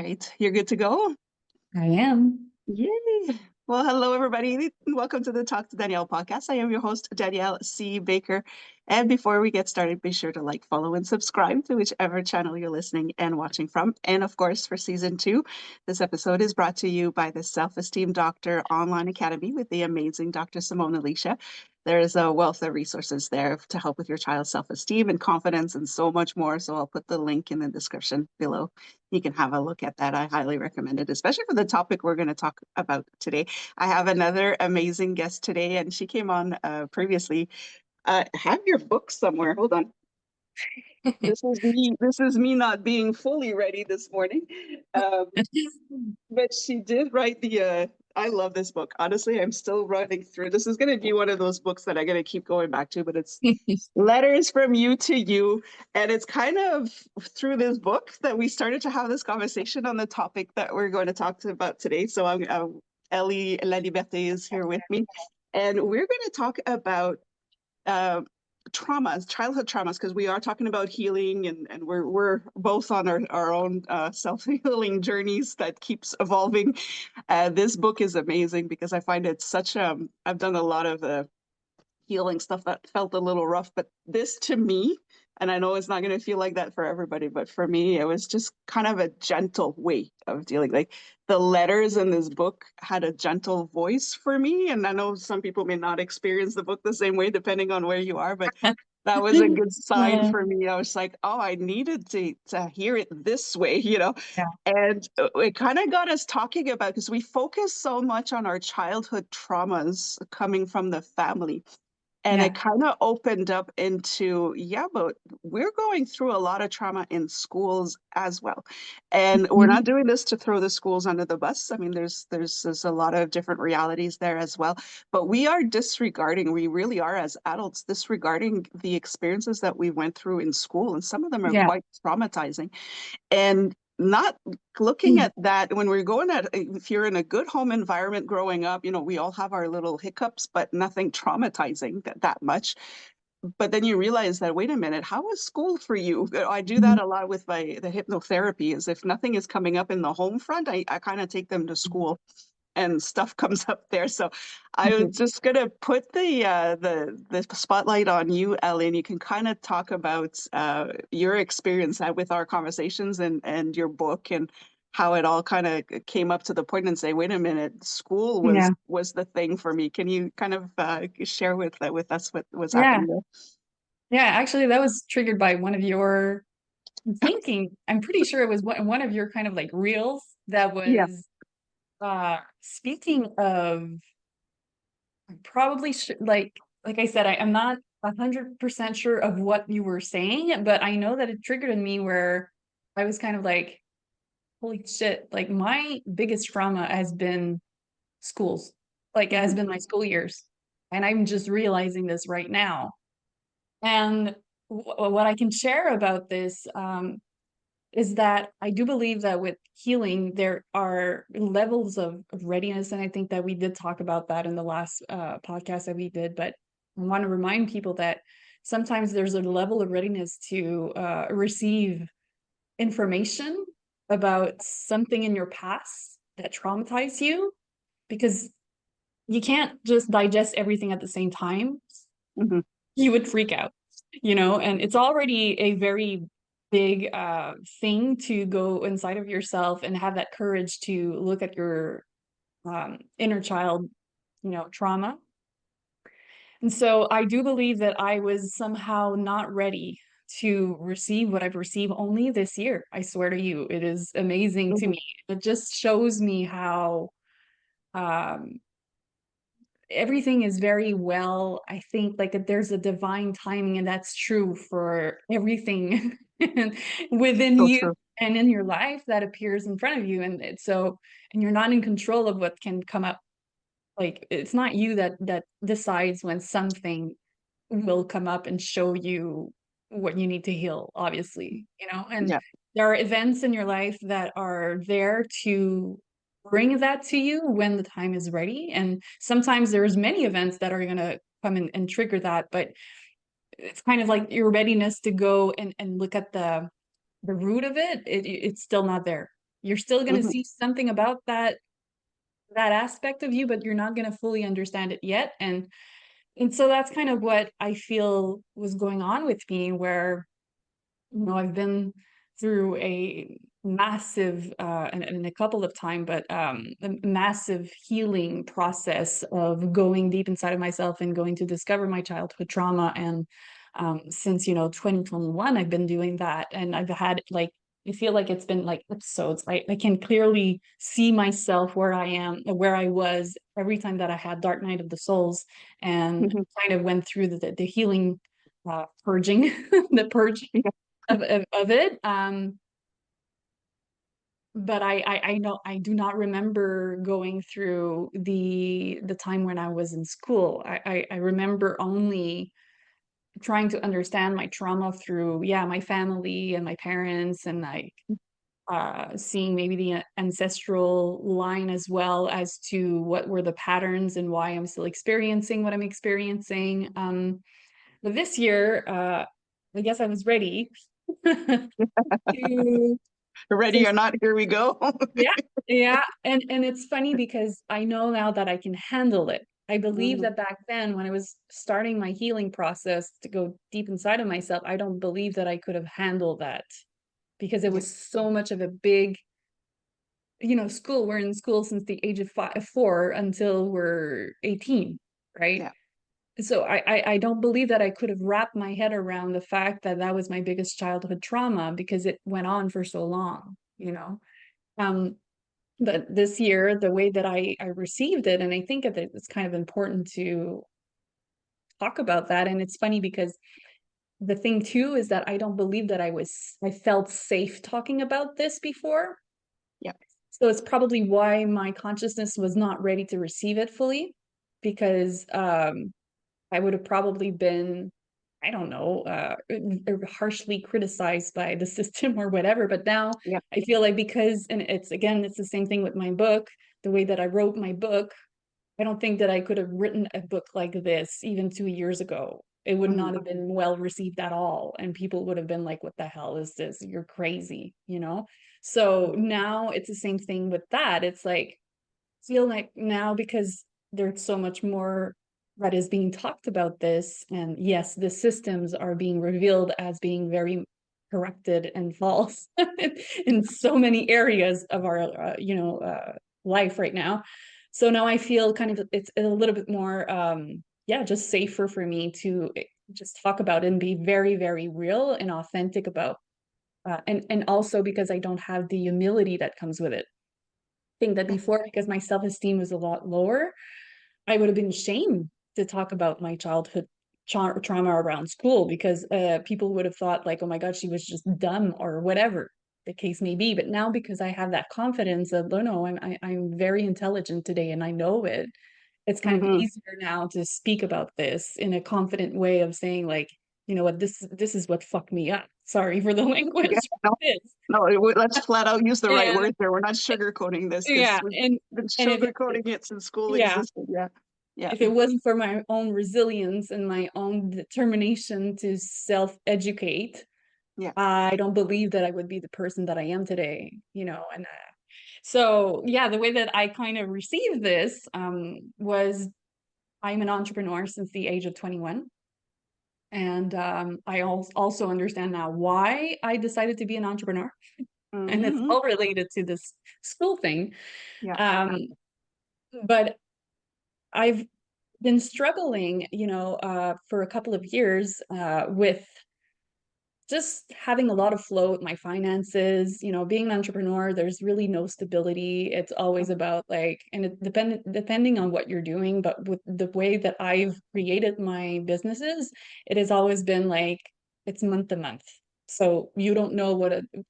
right, you're good to go? I am. Yay. Well, hello, everybody. Welcome to the Talk to Danielle podcast. I am your host, Danielle C. Baker. And before we get started, be sure to like, follow, and subscribe to whichever channel you're listening and watching from. And of course, for season 2, this episode is brought to you by the Self Esteem Doctor Online Academy with the amazing Dr. Simone Alicia. There is a wealth of resources there to help with your child's self-esteem and confidence and so much more. So I'll put the link in the description below. You can have a look at that. I highly recommend it, especially for the topic we're going to talk about today. I have another amazing guest today, and she came on previously. Have your book somewhere. Hold on. This is me. This is me not being fully ready this morning. Um, but she did write the. I love this book. Honestly, I'm still running through. This is going to be one of those books that I'm going to keep going back to. But it's Letters from You to You, and it's kind of through this book that we started to have this conversation on the topic that we're going to talk about today. So Ellie Laliberté is here with me, and we're going to talk about uh, traumas, childhood traumas, because we are talking about healing, and we're both on our own self-healing journeys that keeps evolving. This book is amazing because I find it such I've done a lot of healing stuff that felt a little rough, but this to me, and I know it's not going to feel like that for everybody, but for me, it was just kind of a gentle way of dealing. Like the letters in this book had a gentle voice for me. And I know some people may not experience the book the same way, depending on where you are, but that was a good sign Yeah. for me. I was like, oh, I needed to hear it this way. Yeah. And it kind of got us talking about, because we focus so much on our childhood traumas coming from the family. And it Yeah. kind of opened up into, yeah, but we're going through a lot of trauma in schools as well. And we're Mhm. not doing this to throw the schools under the bus. I mean, there's a lot of different realities there as well. But we are disregarding, we really are as adults disregarding the experiences that we went through in school. And some of them are Yeah. quite traumatizing. And not looking Mm. at that when we're going at, if you're in a good home environment growing up, we all have our little hiccups, but nothing traumatizing that much. But then you realize that, wait a minute, how was school for you? I do that Mhm. a lot with the hypnotherapy, is if nothing is coming up in the home front, I kind of take them to school and stuff comes up there. So I was Mhm. just gonna put the spotlight on you, Ellie, and you can kind of talk about your experience with our conversations and your book and how it all kind of came up to the point and say, wait a minute, school was Yeah. was the thing for me. Can you kind of share with us what was Yeah. happening there? Yeah. Actually, that was triggered by one of your thinking. I'm pretty sure it was one of your kind of like reels that Yeah. was speaking of probably like I said, I'm not 100% sure of what you were saying, but I know that it triggered in me where I was kind of like, holy shit, like my biggest trauma has been schools, like it has Hmm. been my school years. And I'm just realizing this right now. And what I can share about this is that I do believe that with healing, there are levels of readiness. And I think that we did talk about that in the last podcast that we did. But I want to remind people that sometimes there's a level of readiness to receive information about something in your past that traumatized you because you can't just digest everything at the same time. Hmm. You would freak out, and it's already a very big thing to go inside of yourself and have that courage to look at your inner child, trauma. And so I do believe that I was somehow not ready to receive what I've received only this year. I swear to you, it is amazing to Hmm. me. It just shows me how um, everything is very well. I think like that there's a divine timing, and that's true for everything within So you true. and in your life that appears in front of you. And you're not in control of what can come up. Like it's not you that decides when something will come up and show you what you need to heal, obviously, and Yeah. there are events in your life that are there to bring that to you when the time is ready. And sometimes there's many events that are going to come in and trigger that, but it's kind of like your readiness to go and look at the root of it, it's still not there. You're still going to Mhm. see something about that aspect of you, but you're not going to fully understand it yet. And so that's kind of what I feel was going on with me, where I've been through a massive and a couple of time, but a massive healing process of going deep inside of myself and going to discover my childhood trauma. And since 2021, I've been doing that, and I've had like, I feel like it's been like episodes. I can clearly see myself where I am, where I was every time that I had Dark Night of the Souls, and Mhm. kind of went through the healing, purging, the purge Yeah. of it. But I know I do not remember going through the time when I was in school. I remember only trying to understand my trauma through, yeah, my family and my parents, and like seeing maybe the ancestral line, as well as to what were the patterns and why I'm still experiencing what I'm experiencing. But this year, I guess I was ready to Ready to or not, here we go. yeah, yeah. And it's funny because I know now that I can handle it. I believe Mhm. that back then, when I was starting my healing process to go deep inside of myself, I don't believe that I could have handled that, because it Yeah. was so much of a big, school. We're in school since the age of 4 until we're 18, right? Yeah. So I don't believe that I could have wrapped my head around the fact that that was my biggest childhood trauma, because it went on for so long. Um, but this year, the way that I received it, and I think that it's kind of important to talk about that. And it's funny because the thing too is that I don't believe that I felt safe talking about this before. Yeah. So it's probably why my consciousness was not ready to receive it fully, because I would have probably been, I don't know, harshly criticized by the system or whatever. But now Yeah. I feel like, because, and it's the same thing with my book, the way that I wrote my book, I don't think that I could have written a book like this even 2 years ago. It would Mhm. not have been well received at all. And people would have been like, what the hell is this? You're crazy. So now it's the same thing with that. It's like, feel like now, because there's so much more that is being talked about this, and yes, the systems are being revealed as being very corrupted and false in so many areas of our life right now. So now I feel kind of it's a little bit more yeah, just safer for me to just talk about it and be very, very real and authentic about, and also because I don't have the humility that comes with it. Think that before, because my self-esteem was a lot lower, I would have been ashamed to talk about my childhood trauma around school, because people would have thought like, oh my God, she was just dumb or whatever the case may be. But now, because I have that confidence of, oh no, I'm very intelligent today and I know it, it's kind of Mhm. easier now to speak about this in a confident way of saying like, you know what, this is what fucked me up. Sorry for the Yeah. language. No, This. no, let's flat out use the right And word there. We're not sugarcoating this because yeah, we've been and if sugarcoating it since school yeah, existed. Yeah. Yeah. if it wasn't for my own resilience and my own determination to self-educate, Yeah. I don't believe that I would be the person that I am today. And so yeah, the way that I kind of received this was, I'm an entrepreneur since the age of 21. And I also understand now why I decided to be an entrepreneur. And it's Mhm. all related to this school thing. Yeah. Um, but I've been struggling, for a couple of years with just having a lot of flow with my finances. Being an entrepreneur, there's really no stability. It's always about like, and it depending on what you're doing, but with the way that I've created my businesses, it has always been like, it's month to month. So you don't know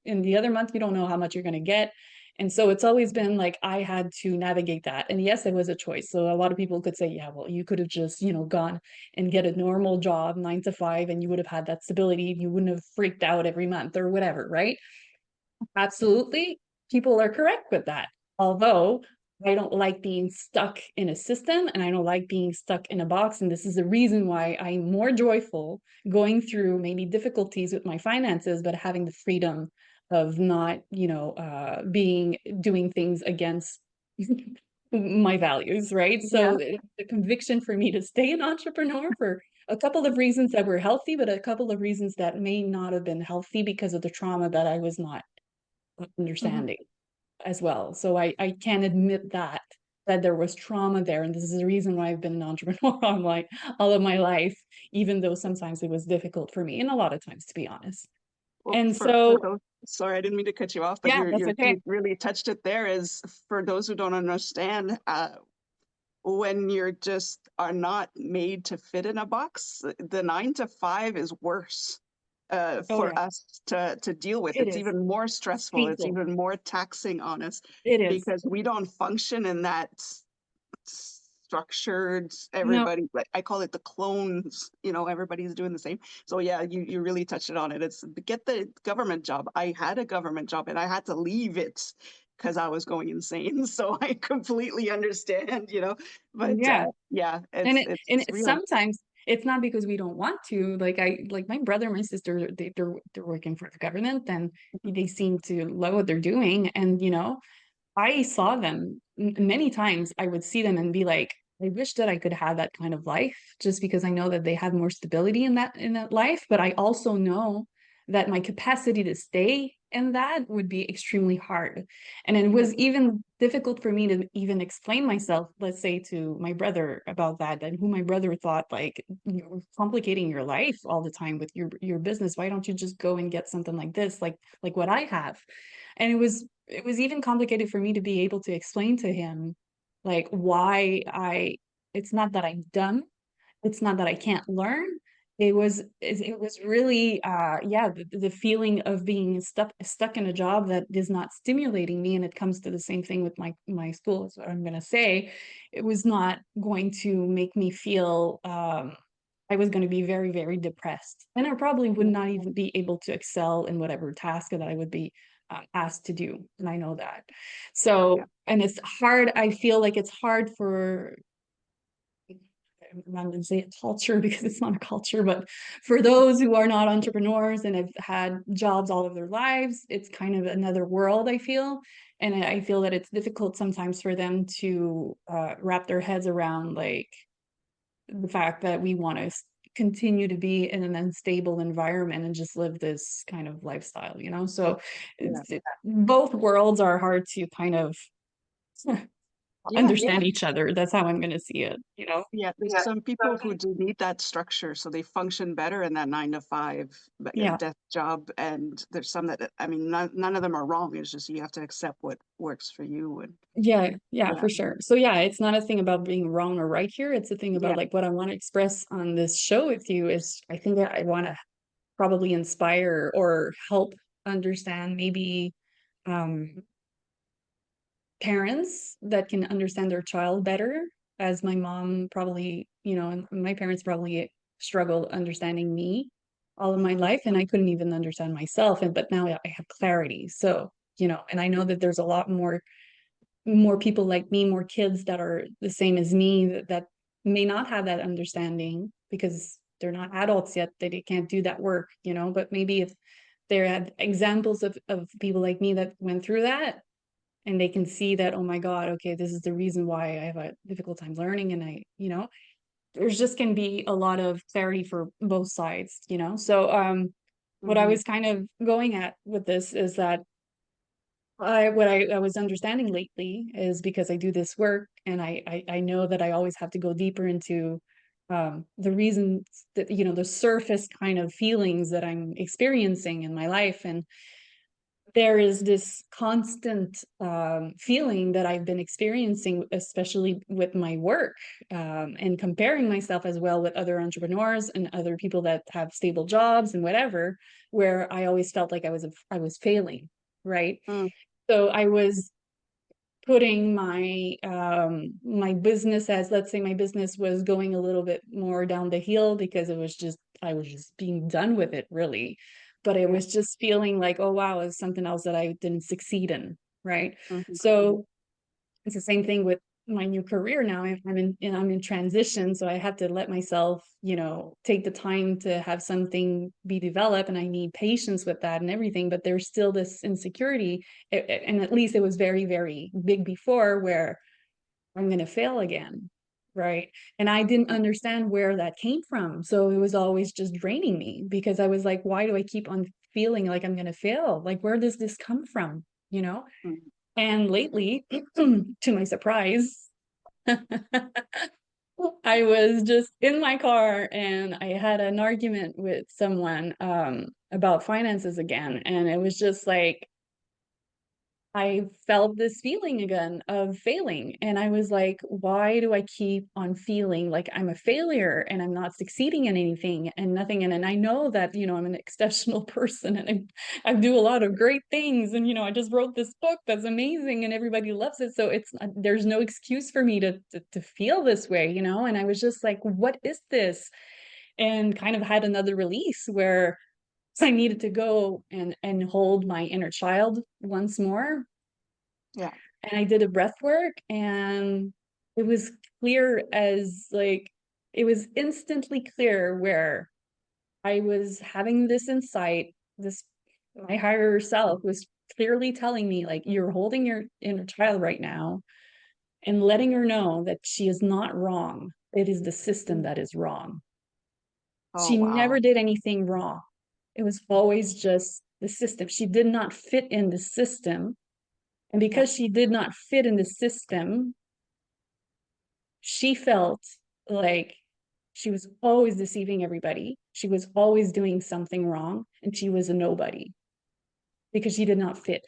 in the other month, you don't know how much you're going to get. And so it's always been like I had to navigate that. And yes, it was a choice. So a lot of people could say, yeah, well, you could have just, gone and get a normal job, 9 to 5, and you would have had that stability. You wouldn't have freaked out every month or whatever, right? Absolutely. People are correct with that. Although I don't like being stuck in a system and I don't like being stuck in a box. And this is the reason why I'm more joyful going through maybe difficulties with my finances, but having the freedom of not, doing things against my values, right? Yeah. So the conviction for me to stay an entrepreneur for a couple of reasons that were healthy, but a couple of reasons that may not have been healthy because of the trauma that I was not Mhm. understanding as well. So I can admit that there was trauma there, and this is the reason why I've been an entrepreneur all of my life, even though sometimes it was difficult for me, and a lot of times, to be honest. Well, And for so, those, sorry, I didn't mean to cut you off, but yeah, that's okay. you really touched it there. Is for those who don't understand, when you're just are not made to fit in a box, the 9 to 5 is worse Oh for yeah, us to deal with. it It's is. even more It's stressful. It's painful. even more taxing on us It is. because we don't function in that structured, No, everybody, like I call it the clones, everybody's doing the same. So yeah, you really touched it on it. It's get the government job. I had a government job and I had to leave it because I was going insane. So I completely understand. But yeah. yeah, And it's real. sometimes it's not because we don't want to. Like my brother and my sister, they're working for the government, and they seem to love what they're doing. And I saw them many times. I would see them and be like, I wish that I could have that kind of life, just because I know that they have more stability in that life. But I also know that my capacity to stay in that would be extremely hard. And it Yeah, was even difficult for me to even explain myself, let's say, to my brother about that, and who my brother thought, like, you're complicating your life all the time with your business. Why don't you just go and get something like this, like what I have? And it was even complicated for me to be able to explain to him like why I it's not that I'm dumb, it's not that I can't learn. It was really yeah, the feeling of being stuck in a job that is not stimulating me. And it comes to the same thing with my school, is what I'm going to say. It was not going to make me feel I was going to be very, very depressed, and I probably would yeah, not even be able to excel in whatever task that I would be asked to do. And I know that. yeah, So, and it's hard. I feel like it's hard for, I'm not going to say a culture because it's not a culture, but for those who are not entrepreneurs and have had jobs all of their lives, it's kind of another world, I feel. And I feel that it's difficult sometimes for them to wrap their heads around, like, the fact that we want to continue to be in an unstable environment and just live this kind of lifestyle. So yeah, both worlds are hard to kind of yeah. understand each other. That's how I'm going to see it. Yeah, there's Yeah. some people who do need that structure, so they function better in that 9 to 5 Yeah. desk job. And there's some that, I mean, none of them are wrong. It's just you have to accept what works for you. And Yeah, yeah, yeah, for sure. So yeah, it's not a thing about being wrong or right here. It's a thing about, yeah, like, what I want to express on this show with you is, I think that I want to probably inspire or help understand, maybe um parents that can understand their child better, as my mom probably, and my parents probably struggled understanding me all of my mhm, life, and I couldn't even understand myself. But now I have clarity. So, and I know that there's a lot more people like me, more kids that are the same as me, that may not have that understanding because they're not adults yet, that they can't do that work. But maybe if they had examples of people like me that went through that, and they can see that, oh my God, okay, this is the reason why I have a difficult time learning. And there's just can be a lot of clarity for both sides. So what I mhm, was kind of going at with this is that what I was understanding lately is, because I do this work, and I know that I always have to go deeper into the reasons that, the surface kind of feelings that I'm experiencing in my life. And there is this constant feeling that I've been experiencing, especially with my work, and comparing myself as well with other entrepreneurs and other people that have stable jobs and whatever, where I always felt like I was failing, right? mm, So I was putting my business, as, let's say, my business was going a little bit more down the hill, because I was just being done with it, really. But it yeah, was just feeling like, oh wow, it's something else that I didn't succeed in, right? mhm, So it's the same thing with my new career now. I'm in transition, so I had to let myself, take the time to have something be developed, and I need patience with that and everything. But there's still this insecurity, and at least it was very, very big before, where I'm going to fail again, right? And I didn't understand where that came from, so it was always just draining me because I was like, why do I keep on feeling like I'm going to fail? Like, where does this come from? You know? Mm. And lately, to my surprise, I was just in my car and I had an argument with someone about finances again. And it was just like, I felt this feeling again of failing. And I was like, why do I keep on feeling like I'm a failure and I'm not succeeding in anything and nothing? And I know that, I'm an exceptional person and I do a lot of great things. And, I just wrote this book that's amazing and everybody loves it. So there's no excuse for me to feel this way, And I was just like, what is this? And kind of had another release where I needed to go and hold my inner child once more. Yeah. And I did a breath work, and it was clear as like it was instantly clear where I was having this insight. This My higher self was clearly telling me, like, you're holding your inner child right now and letting her know that she is not wrong. It is the system Mm. that is wrong. Oh, She never wow. did anything wrong. It was always just the system. She did not fit in the system. And Yeah. because she did not fit in the system, she felt like she was always deceiving everybody. She was always doing something wrong, and she was a nobody because she did not fit.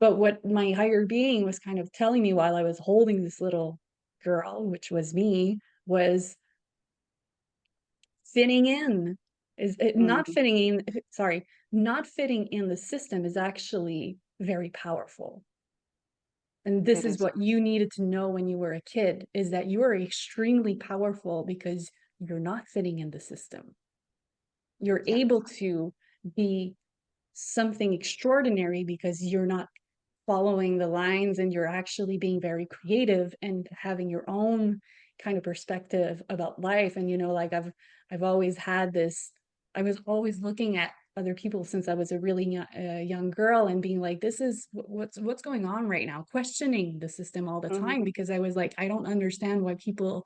But what my higher being was kind of telling me while I was holding this little girl, which was me, was fitting in is it not Mm. fitting in, sorry, not fitting in the system is actually very powerful. And this It is is. what you needed to know when you were a kid, is that you are extremely powerful because you're not fitting in the system. You're Yeah. able to be something extraordinary because you're not following the lines, and you're actually being very creative and having your own kind of perspective about life. And like I've always had this, I was always looking at other people since I was a really young girl and being like, this is what's going on right now, questioning the system all the time, Hmm. because I was like, I don't understand why people,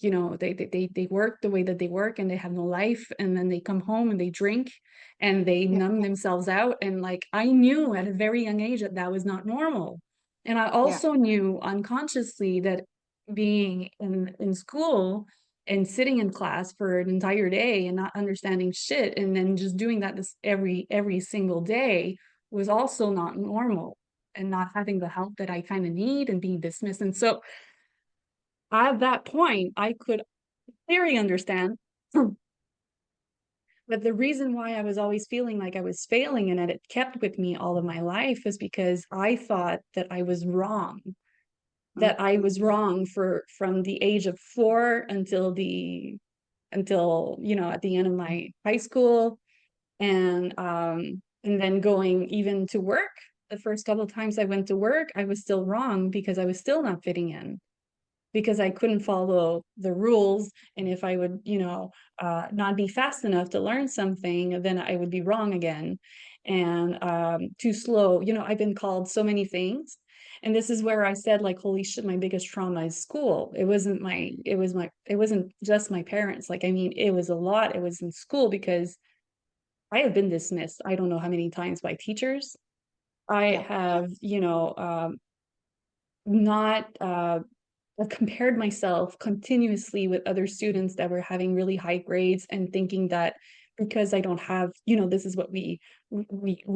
they work the way that they work and they have no life, and then they come home and they drink and they Yeah. numb themselves out. And like, I knew at a very young age that that was not normal. And I Yeah. also knew unconsciously that being in school and sitting in class for an entire day and not understanding shit, and then just doing that this every single day, was also not normal, and not having the help that I kind of need and being dismissed. And so at that point, I could clearly understand. But the reason why I was always feeling like I was failing and that it kept with me all of my life is because I thought that I was wrong, that I Hmm. was wrong for from the age of 4 until at the end of my high school, and then going even to work. The first couple of times I went to work, I was still wrong because I was still not fitting in, because I couldn't follow the rules. And if I would, not be fast enough to learn something, then I would be wrong again, and too slow. I've been called so many things. And this is where I said, like, holy shit, my biggest trauma is school. It wasn't just my parents. Like, I mean, it was a lot. It was in school because I have been dismissed, I don't know how many times, by teachers. I Yeah. have, not I compared myself continuously with other students that were having really high grades, and thinking that because I don't have, this is what we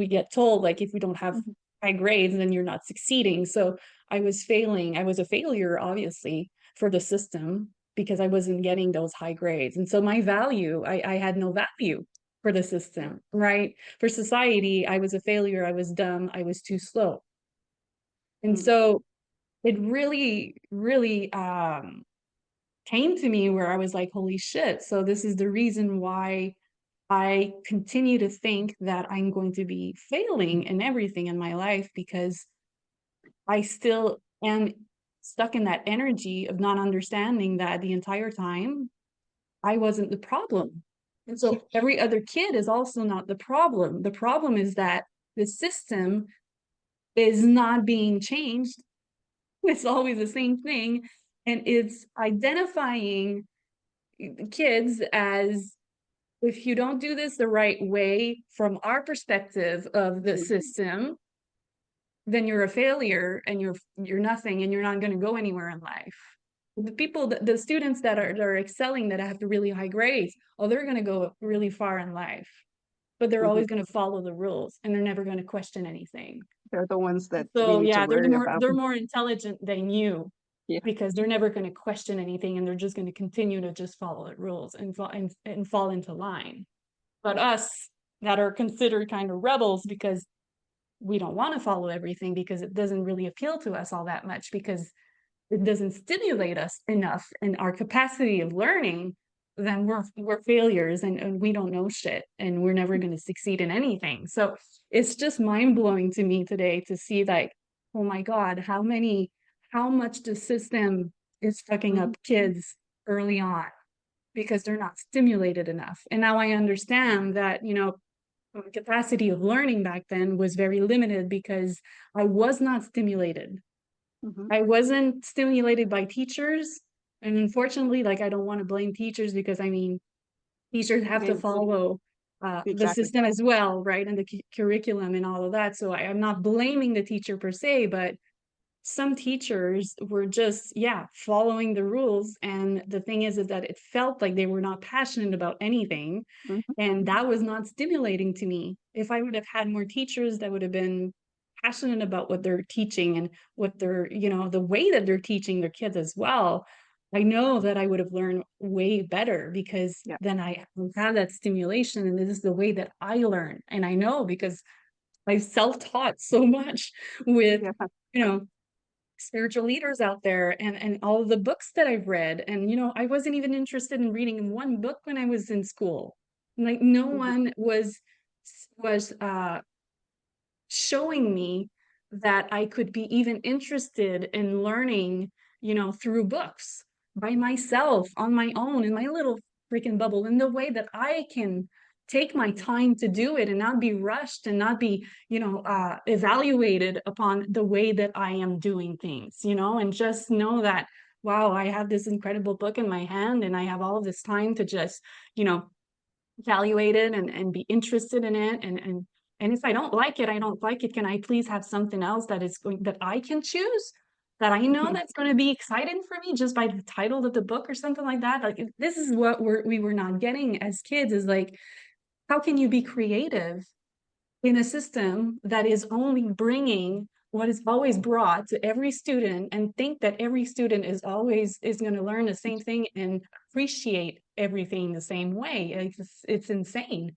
get told, like, if we don't have Mhm. high grades, then you're not succeeding. So I was failing. I was a failure, obviously, for the system because I wasn't getting those high grades. And so my value, I had no value for the system, right? For society, I was a failure. I was dumb. I was too slow. And Mm. so it really, really came to me where I was like, holy shit. So this is the reason why I continue to think that I'm going to be failing in everything in my life, because I still am stuck in that energy of not understanding that the entire time I wasn't the problem. And so every other kid is also not the problem. The problem is that the system is not being changed. It's always the same thing. And it's identifying kids as, if you don't do this the right way from our perspective of the Mhm. system, then you're a failure and you're nothing and you're not going to go anywhere in life. The people, the students that are excelling, that have really high grades, oh, they're going to go really far in life, but they're Mhm. always going to follow the rules and they're never going to question anything. They're the ones that we So need to yeah, worry about. they're more intelligent than you, Yeah. because they're never going to question anything and they're just going to continue to just follow the rules and fall into line. But us that are considered kind of rebels because we don't want to follow everything, because it doesn't really appeal to us all that much, because it doesn't stimulate us enough in our capacity of learning, then we're failures, and we don't know shit and we're never going to succeed in anything. So it's just mind-blowing to me today to see, like, oh my God, how much the system is fucking Mhm. up kids early on because they're not stimulated enough. And now I understand that, my capacity of learning back then was very limited because I was not stimulated. Mhm. I wasn't stimulated by teachers. And unfortunately, like, I don't want to blame teachers, because I mean, teachers have to They follow the exactly. system as well, right? And the curriculum and all of that. So I'm not blaming the teacher per se, but some teachers were just, yeah, following the rules. And the thing is that it felt like they were not passionate about anything. Mhm. And that was not stimulating to me. If I would have had more teachers that would have been passionate about what they're teaching and what they're, the way that they're teaching their kids as well, I know that I would have learned way better, because Yeah. then I have that stimulation and this is the way that I learn. And I know because I self-taught so much with, Yeah. you know, spiritual leaders out there, and all of the books that I've read. And I wasn't even interested in reading one book when I was in school. Like, no Mhm. one was showing me that I could be even interested in learning, through books, by myself, on my own, in my little freaking bubble, in the way that I can take my time to do it and not be rushed and not be, evaluated upon the way that I am doing things, and just know that, wow, I have this incredible book in my hand and I have all of this time to just, you know, evaluate it and be interested in it. And if I don't like it, I don't like it. Can I please have something else that I can choose, that I know that's going to be exciting for me just by the title of the book or something like that? Like, this is what we were not getting as kids, is like, how can you be creative in a system that is only bringing what is always brought to every student, and think that every student is going to learn the same thing and appreciate everything the same way? It's insane.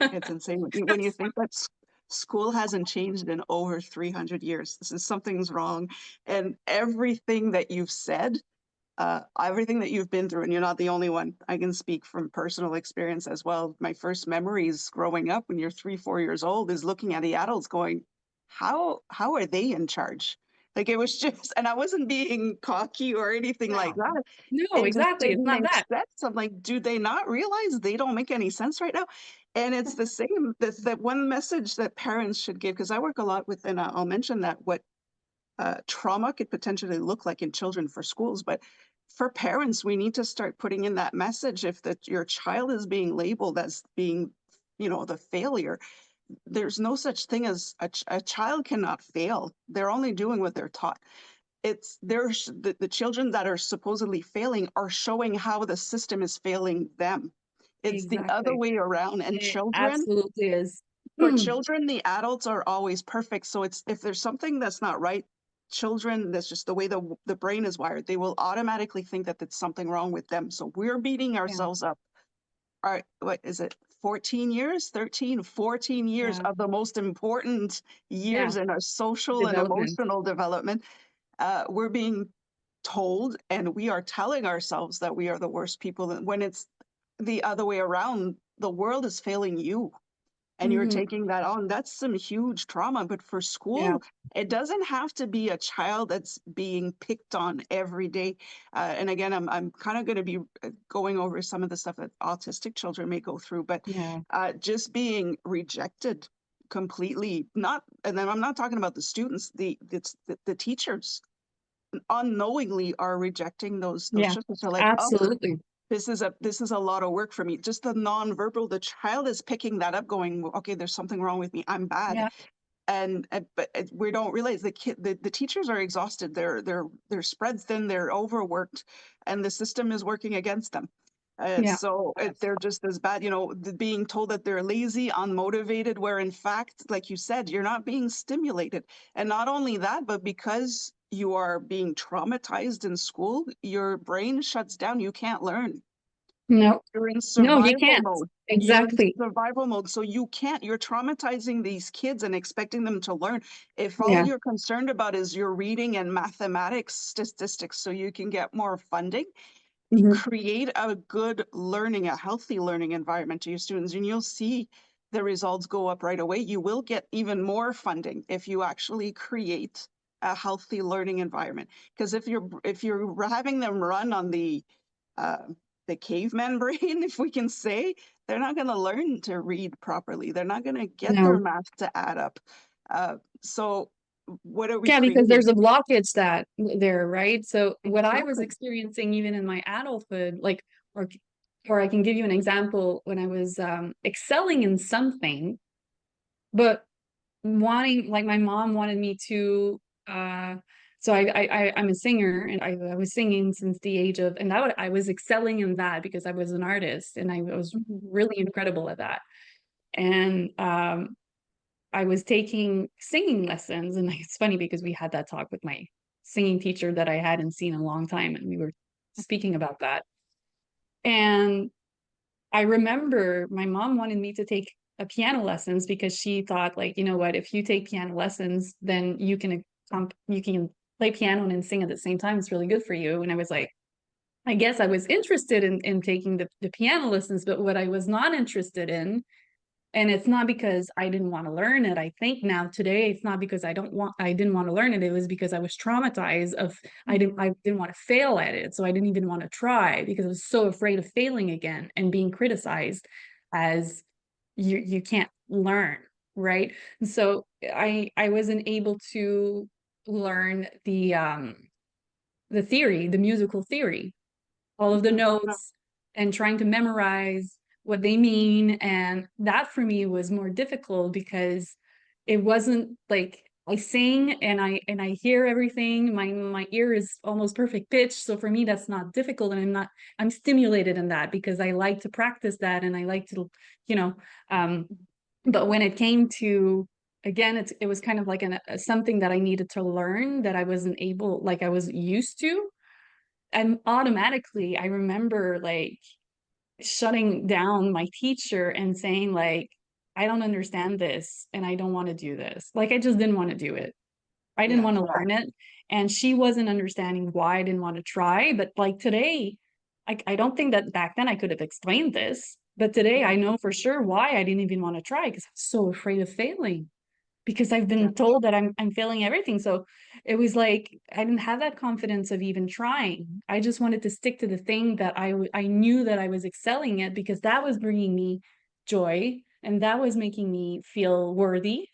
It's insane when you think that school hasn't changed in over 300 years. This is something's wrong. And everything that you've said, everything that you've been through, and you're not the only one. I can speak from personal experience as well. My first memories growing up when you're 3, 4 years old is looking at the adults going, how are they in charge? Like, it was just, and I wasn't being cocky or anything like No, that. no, It just exactly. It's didn't not make that. sense. I'm like, do they not realize they don't make any sense right now? And it's the same, that one message that parents should give, because I work a lot with, and I'll mention that, what trauma could potentially look like in children for schools. But for parents, we need to start putting in that message. If your child is being labeled as being, the failure, there's no such thing as a child cannot fail. They're only doing what they're taught. It's there's the children that are supposedly failing are showing how the system is failing them. It's the other Exactly. way around. And It children, absolutely is. for children, the adults are always perfect. So it's, if there's something that's not right, children, that's just the way the brain is wired. They will automatically think that there's something wrong with them. So we're beating Yeah, ourselves up. Our, what is it? 14 years, 13, 14 years yeah, of the most important yeah. years in our social and Development. emotional development. We're being told, and we are telling ourselves that we are the worst people, when it's the other way around. The world is failing you. and you're Mhm. taking that on, that's some huge trauma. But for Yeah. school, it doesn't have to be a child that's being picked on every day. And again, I'm kind of going to be going over some of the stuff that autistic children may go through, but Yeah. just being rejected completely, not, and then I'm not talking about the students, the teachers unknowingly are rejecting those Yeah. children. So like, oh, Absolutely. this is a lot of work for me. Just the nonverbal, the child is picking that up, going, okay, there's something wrong with me. I'm bad. Yeah. But we don't realize the teachers are exhausted. They're spread thin. They're overworked, and the system is working against them. Yeah. They're just as bad, being told that they're lazy, unmotivated, where in fact, like you said, you're not being stimulated. And not only that, but because you are being traumatized in school, your brain shuts down. You can't learn. No. You're in No, you survival can't. mode. You're in Exactly. survival mode. So you can't, you're traumatizing these kids and expecting them to learn. If all Yeah. you're concerned about is your reading and mathematics statistics so you can get more funding, Mhm. create a good learning, a healthy learning environment to your students, and you'll see the results go up right away. You will get even more funding if you actually create a healthy learning environment. Because if you're having them run on uh, the caveman brain, if we can say, they're not going to learn to read properly. They're not going to get their No. math to add up. So what are we Yeah, because creating? there's a blockage that there, right? So what I was Exactly. experiencing even in my adulthood, like, or or I can give you an example when I was excelling in something, but wanting, like, my mom wanted me to so I'm a singer, and I was singing since the age of, and I was excelling in that because I was an artist and I was Mhm. really incredible at that. And I was taking singing lessons, and it's funny because we had that talk with my singing teacher that I hadn't seen in a long time, and we were speaking about that. And I remember my mom wanted me to take a piano lessons because she thought, like, you know what, if you take piano lessons, then you can play piano and sing at the same time. It's really good for you. And I was like, I guess I was interested in taking the piano lessons, but what I was not interested in, and it's not because I didn't want to learn it. I think now today it's not because I didn't want to learn it. It was because I was traumatized of I didn't want to fail at it. So I didn't even want to try because I was so afraid of failing again and being criticized as you can't learn, right? And so I wasn't able to learn the theory, the musical theory, all of the Mhm. notes, and trying to memorize what they mean. And that for me was more difficult because it wasn't like I sing and I hear everything. My ear is almost perfect pitch. So for me, that's not difficult. And I'm stimulated in that because I like to practice that and I like to, you know, um, but when it came to, again, it was kind of like something that I needed to learn that I wasn't able, like I was used to. And automatically, I remember like shutting down my teacher and saying, like, I don't understand this and I don't want to do this. Like, I just didn't want to do it. I didn't Yeah. want to learn it. And she wasn't understanding why I didn't want to try. But like today, I don't think that back then I could have explained this. But today I Mhm. know for sure why I didn't even want to try because I'm so afraid of failing because I've Yeah. been told that I'm failing everything. So it was like I didn't have that confidence of even trying. I just wanted to stick to the thing that I knew that I was excelling at because that was bringing me joy and that was making me feel worthy.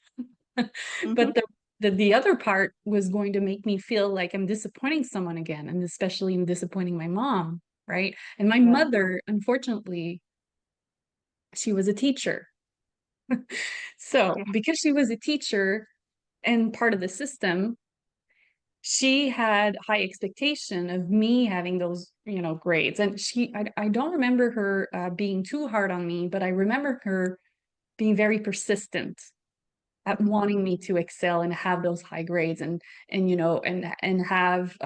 Mhm. But the other part was going to make me feel like I'm disappointing someone again, and especially in disappointing my mom, right? And my Yeah. mother, unfortunately, she was a teacher. So Yeah. because she was a teacher and part of the system, she had high expectation of me having those, grades. And I don't remember her being too hard on me, but I remember her being very persistent at wanting me to excel and have those high grades and have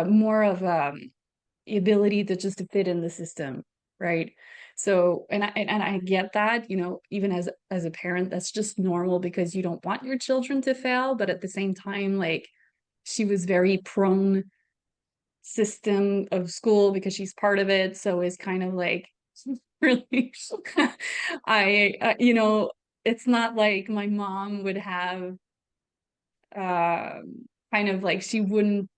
more of the ability to just to fit in the system, right? So and I get that, even as a parent, that's just normal because you don't want your children to fail, but at the same time, like, she was very prone system of school because she's part of it, so it's kind of like Really. It's not like my mom would have kind of like she wouldn't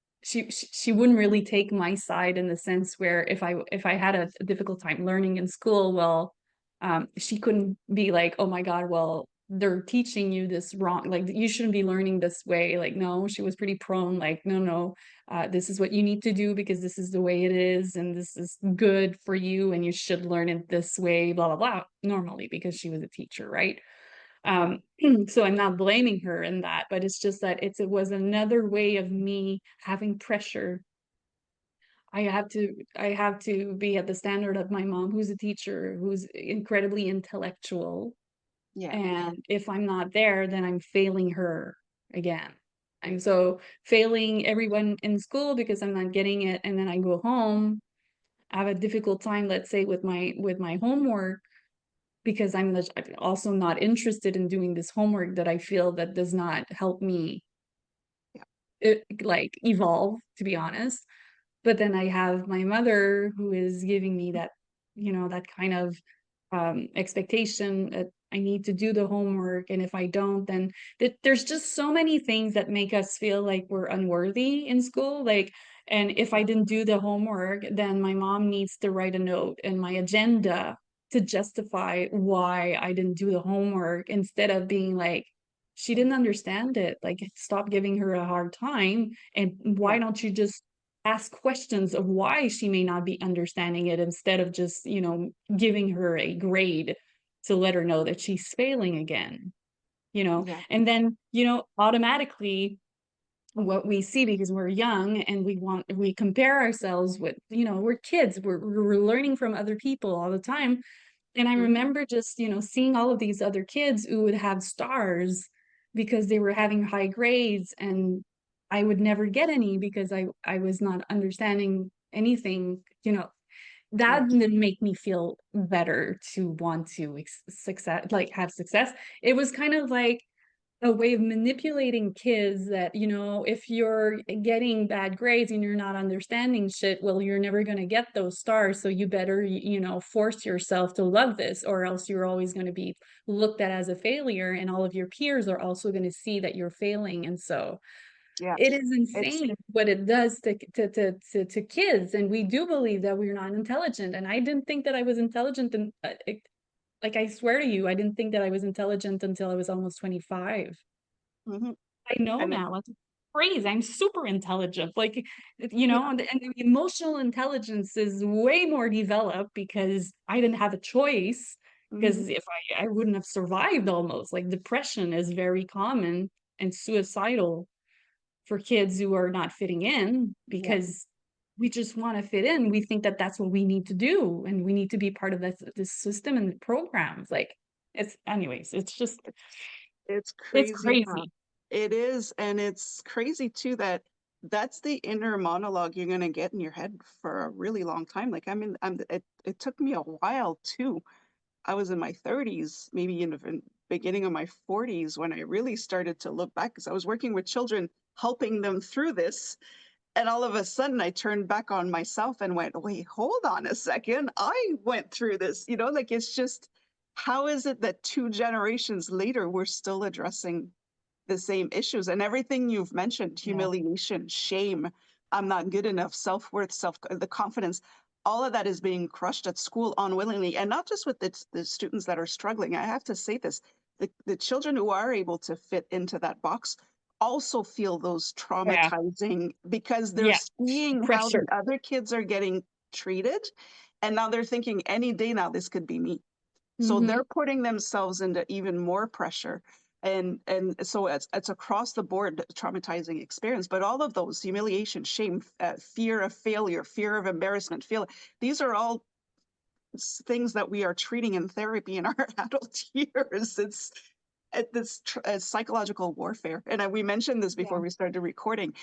really take my side in the sense where if I had a difficult time learning in school, well, she couldn't be like, oh my God, well, they're teaching you this wrong, like you shouldn't be learning this way. Like, no, she was pretty prone, like, no, no, this is what you need to do because this is the way it is, and this is good for you, and you should learn it this way, blah blah blah, normally because she was a teacher, right? Yeah. um so I'm not blaming her in that, but it's just that it was another way of me having pressure. I have to be at the standard of my mom, who's a teacher, who's incredibly intellectual, Yeah. and if I'm not there, then I'm failing her again. I'm so failing everyone in school because I'm not getting it, and then I go home, I have a difficult time, let's say, with my homework, because I'm also not interested in doing this homework that I feel that does not help me Yeah. like evolve, to be honest. But then I have my mother who is giving me that, that kind of expectation that I need to do the homework. And if I don't, then there's just so many things that make us feel like we're unworthy in school. Like, and if I Yeah. didn't do the homework, then my mom needs to write a note in my agenda to justify why I didn't do the homework, instead of being like, she didn't understand it. Like, stop giving her a hard time. And why Yeah. don't you just ask questions of why she may not be understanding it, instead of just, giving her a grade to let her know that she's failing again, Yeah. and then, automatically what we see, because we're young and we compare ourselves with, we're kids, we're learning from other people all the time. And I Mhm. remember just, seeing all of these other kids who would have stars because they were having high grades, and I would never get any because I was not understanding anything, Yeah. that didn't make me feel better to want to success, like have success. It was kind of like a way of manipulating kids that, if you're getting bad grades and you're not understanding shit, well, you're never going to get those stars. So you better, force yourself to love this, or else you're always going to be looked at as a failure. And all of your peers are also going to see that you're failing. And so Yeah. it is It's insane what it does to kids. And we do believe that we're not intelligent. And I didn't think that I was intelligent. And like, I swear to you, I didn't think that I was intelligent until I was almost 25. mhm. I know And now, that's crazy. I'm super intelligent. Like, yeah. and the emotional intelligence is way more developed because I didn't have a choice. Mhm. Because if I wouldn't have survived almost. Like, depression is very common and suicidal for kids who are not fitting in, Yeah. because we just want to fit in. We think that that's what we need to do, and we need to be part of this system and the programs. Like, anyways, It's it's crazy, huh? crazy. It is, and it's crazy too that that's the inner monologue you're gonna get in your head for a really long time. Like, I mean, it took me a while too. I was in my 30s, maybe in the beginning of my 40s when I really started to look back because I was working with children, helping them through this. And all of a sudden, I turned back on myself and went, wait, hold on a second. I went through this, like it's just, how is it that 2 generations later, we're still addressing the same issues and everything you've mentioned, Yeah. humiliation, shame, I'm not good enough, self-worth, the confidence, all of that is being crushed at school unwillingly. And not just with the students that are struggling. I have to say this, the children who are able to fit into that box also feel those Yeah. traumatizing because they're Yeah. seeing how the Pressure. other kids are getting treated. And now they're thinking any day now this could be me. So Mhm. they're putting themselves into even more pressure. And so it's across the board traumatizing experience. But all of those humiliation, shame, fear of failure, fear of embarrassment, these are all things that we are treating in therapy in our adult years. It's psychological warfare. And we mentioned this Yeah. before we started recording.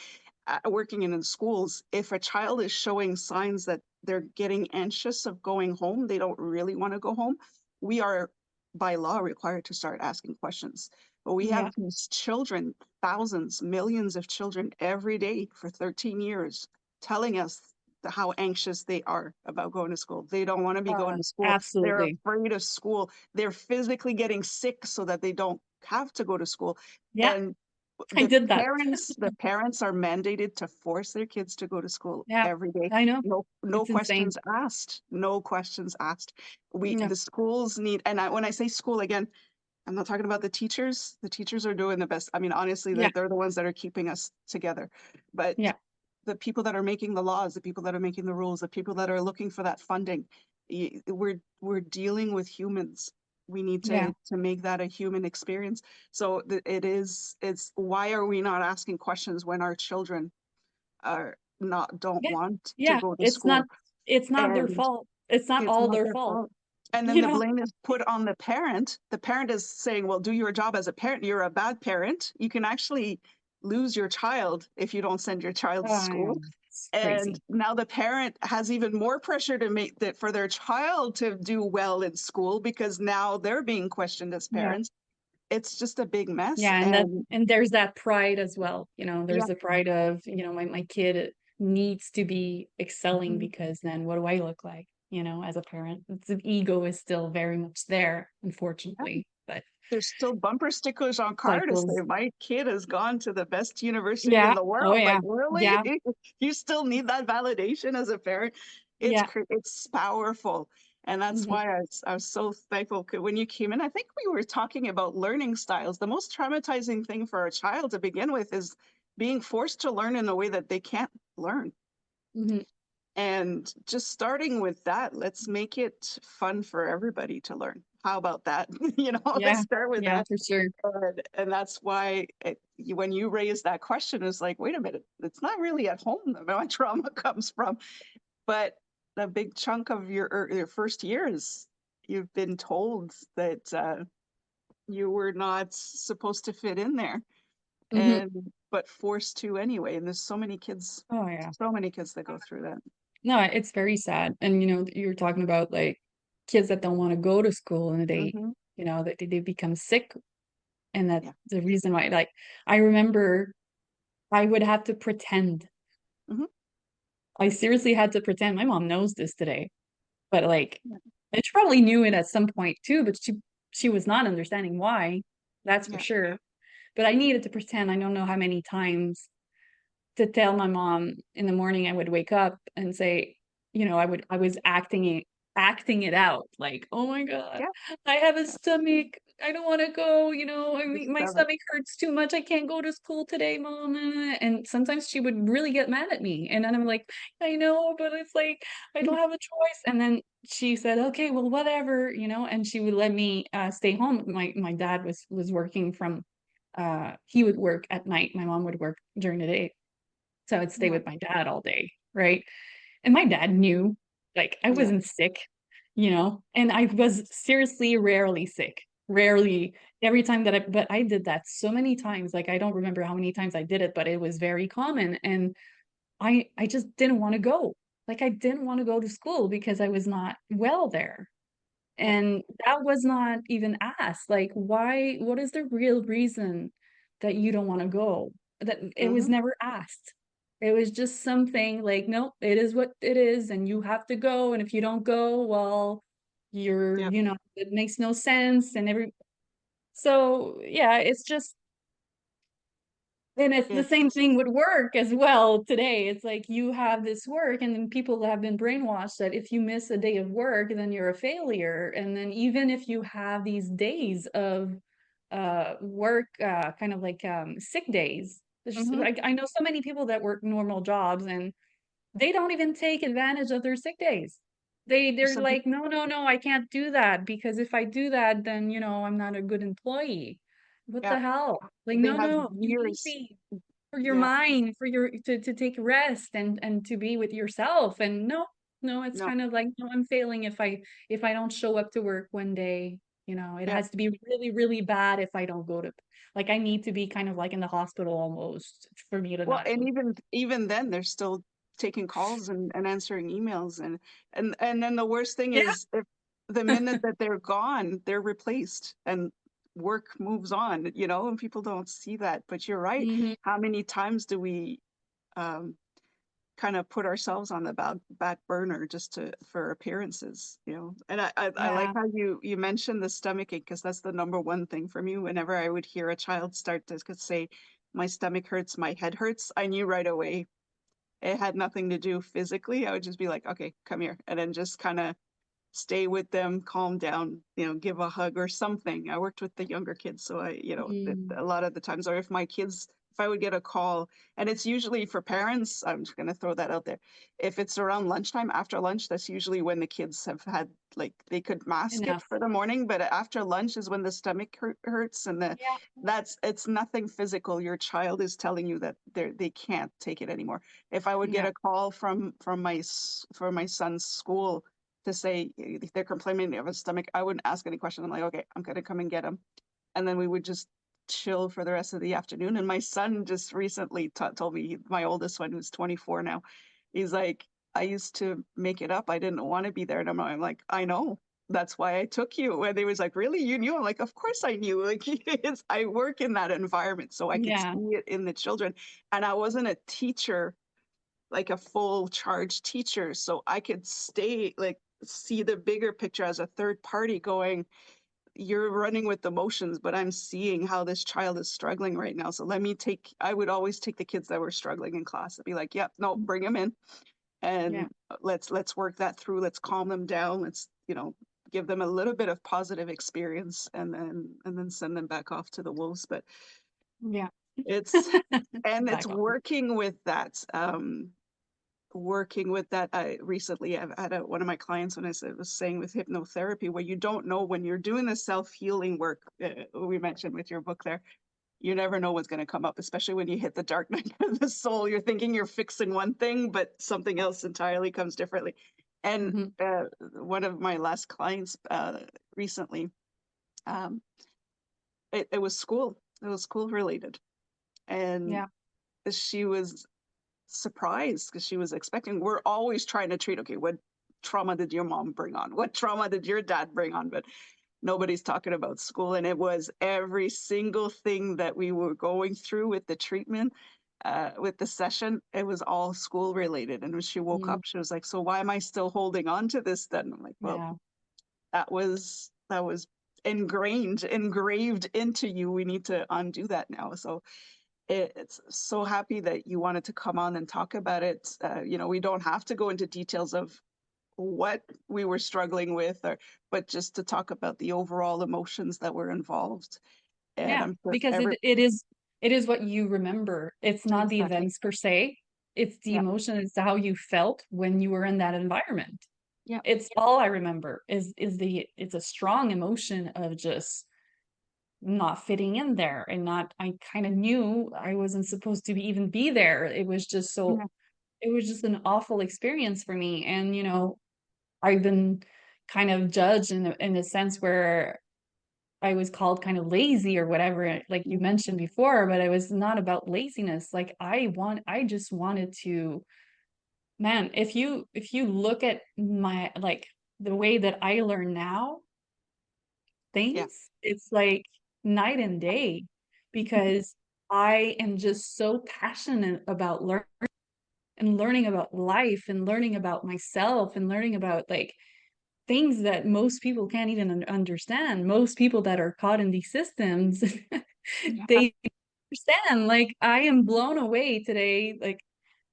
Working in schools, if a child is showing signs that they're getting anxious of going home, they don't really want to go home, we are by law required to start asking questions. But we Yeah. have these children, thousands, millions of children every day for 13 years telling us how anxious they are about going to school. They don't want to be going to school. They're Absolutely. afraid of school. They're physically getting sick so that they don't have to go to school. Yeah, And I did that. the parents are mandated to force their kids to go to school Yeah, every day. I know. No It's insane. questions asked. No questions asked. No. The schools need, and when I say school again, I'm not talking about the teachers. The teachers are doing the best. I mean, honestly, Yeah, they're the ones that are keeping us together. But yeah, the people that are making the laws, the people that are making the rules, the people that are looking for that funding, we're dealing with humans. We need yeah, to make that a human experience. So it's why are we not asking questions when our children are not don't yeah, want to yeah. go to It's not school? it's not their And fault. It's not it's all not their their fault. fault. And then You the know? blame is put on the parent. The parent is saying, well, do your job as a parent. You're a bad parent. You can actually lose your child if you don't send your child to Oh, yeah. school. It's And crazy. now the parent has even more pressure to make that for their child to do well in school because now they're being questioned as Yeah. parents. It's just a big mess. Yeah, and that And and there's that pride as well. There's yeah, the pride of, my kid needs to be excelling mhm, because then what do I look like, as a parent? The ego is still very much there, yeah. unfortunately. But There's still bumper stickers on car to say cycles. my kid has gone to the best university in Yeah. the Oh world. Like, yeah. really? Yeah. You still need that validation as a parent? Yeah. It's powerful. And that's Hmm. why I was so thankful when you came in. I think we were talking about learning styles. The most traumatizing thing for a child to begin with is being forced to learn in a way that they can't learn. Hmm. And just starting with that, let's make it fun for everybody to learn. How about that? Let's Yeah. start with Yeah, that. for sure. And that's why when you raise that question, it's like, wait a minute, it's not really at home that my trauma comes from, but a big chunk of your first years, you've been told that you were not supposed to fit in there, Hmm. and but forced to anyway. And there's Oh yeah. so many kids that go through that. No, it's very sad. And you were talking about like kids that don't want to go to school and Hmm. that they become sick. And that Yeah. the reason why, like, I remember I would have to pretend. Hmm. I seriously had to pretend. My mom knows this today, but like, Yeah. and she probably knew it at some point too, but she was not understanding why. That's for Yeah. sure. But I needed to pretend. I don't know how many times to tell my mom in the morning I would wake up and say, I was acting it out like, oh my God, Yeah. I have a stomach. I don't want to go, I Just mean, my love it. stomach hurts too much. I can't go to school today, mom. And sometimes she would really get mad at me. And then I'm like, I know, but it's like I don't have a choice. And then she said, okay, well, whatever, and she would let me stay home. My dad was working from he would work at night. My mom would work during the day. So I would stay Yeah. with my dad all day, right? And my dad knew, like, I Yeah. wasn't sick, and I was seriously rarely sick. Rarely, every time but I did that so many times. Like, I don't remember how many times I did it, but it was very common. And I just didn't want to go. Like, I didn't want to go to school because I was not well there. Yeah. And that was not even asked. Like, why, what is the real reason that you don't want to go? That it was Hmm. never asked. It was just something like, no, it is what it is, and you have to go. And if you don't go, well, Yeah. it makes no sense. So yeah, it's just, and it's the same It's thing with work as well today. It's like you have this work, and then people have been brainwashed that if you miss a day of work, then you're a failure. And then even if you have these days of work, kind of like sick days, hmm I know so many people that work normal jobs and they don't even take advantage of their sick days. They're some like, people. no, no, no, I can't do that because if I do that, then I'm not a good employee. What Yeah. the hell? Like, They no, have no, you need years. me for your Yeah. mind, for your to take rest and to be with yourself. And no, no, it's No. kind of like, no, I'm failing if I don't show up to work one day. It Yeah. has to be really, really bad if I don't go to, like, I need to be kind of like in the hospital almost for me to Well, not and go. even then, they're still taking calls and answering emails, and then the worst thing Yeah. is if the minute that they're gone, they're replaced and work moves on, and people don't see that. But you're right. Hmm. How many times do we um, kind of put ourselves on the back burner just for appearances, you know. And I like Yeah. how you mentioned the stomach ache, because that's the number one thing for me. Whenever I would hear a child start to say, my stomach hurts, my head hurts, I knew right away it had nothing to do physically. I would just be like, okay, come here. And then just kind of stay with them, calm down, you know, give a hug or something. I worked with the younger kids, so Mm. a lot of the times, or if I would get a call, and it's usually for parents, I'm just going to throw that out there. If it's around lunchtime, after lunch, that's usually when the kids have had, like, they could mask it Enough. for the morning, but after lunch is when the stomach hurts, and Yeah. it's nothing physical. Your child is telling you that they can't take it anymore. If I would get Yeah. a call from my son's school to say if they're complaining of a stomach, I wouldn't ask any question. I'm like, okay, I'm gonna come and get him, and then we would just chill for the rest of the afternoon. And my son just recently told me, my oldest one, who's 24 now, he's like, I used to make it up. I didn't want to be there, and I'm like, I know. That's why I took you. And they was like, really? You knew? I'm like, of course I knew. Like, I work in that environment, so I could see Yeah. it in the children. And I wasn't a teacher, like a full charge teacher. So I could see the bigger picture as a third party going, you're running with emotions, but I'm seeing how this child is struggling right now. So I would always take the kids that were struggling in class and be like, yep, no, bring them in Yeah. and let's work that through. Let's calm them down. Let's, give them a little bit of positive experience and then send them back off to the wolves. But Yeah. it's, and it's Back on. working with that. I recently I've had one of my clients, when was saying with hypnotherapy, where you don't know when you're doing the self-healing work, we mentioned with your book there, you never know what's going to come up, especially when you hit the dark night of the soul. You're thinking you're fixing one thing, but something else entirely comes differently. And Mhm. one of my last clients recently, um, it was school. It was school related, and Yeah. she was surprised because she was expecting. We're always trying to treat, okay, what trauma did your mom bring on? What trauma did your dad bring on? But nobody's talking about school. And it was every single thing that we were going through with the treatment, with the session, it was all school related. And when she woke Mm. up, she was like, so why am I still holding on to this then? I'm like, well, Yeah. that was engraved into you. We need to undo that now. So it's so happy that you wanted to come on and talk about it. We don't have to go into details of what we were struggling with, but just to talk about the overall emotions that were involved. And Yeah. I'm sure Because it is what you remember. It's not the exactly. events per se. It's the Yeah. emotion. It's how you felt when you were in that environment. Yeah. It's all I remember it's a strong emotion of just not fitting in there and not I kind of knew I wasn't supposed to even be there. Yeah. It was just an awful experience for me. And I've been kind of judged in a sense where I was called kind of lazy or whatever, like you Mhm. mentioned before, but it was not about laziness. Like I just wanted to, man, if you look at my like the way that I learn now, Yeah. things, it's like night and day because I am just so passionate about learning about life and learning about myself and learning about like things that most people can't even understand. Most people that are caught in these systems, Yeah. they understand. Like I am blown away today, like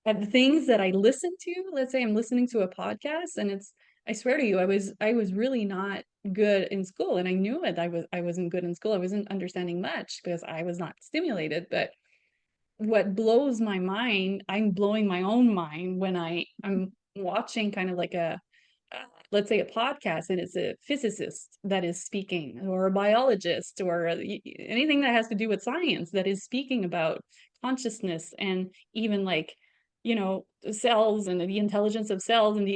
at the things that I listen to. Let's say I'm listening to a podcast and I swear to you, I was really not good in school and I knew it. I wasn't good in school. I wasn't understanding much because I was not stimulated. But what blows my mind, I'm blowing my own mind when I'm watching kind of like let's say a podcast and it's a physicist that is speaking or a biologist or anything that has to do with science that is speaking about consciousness and even like the cells and the intelligence of cells and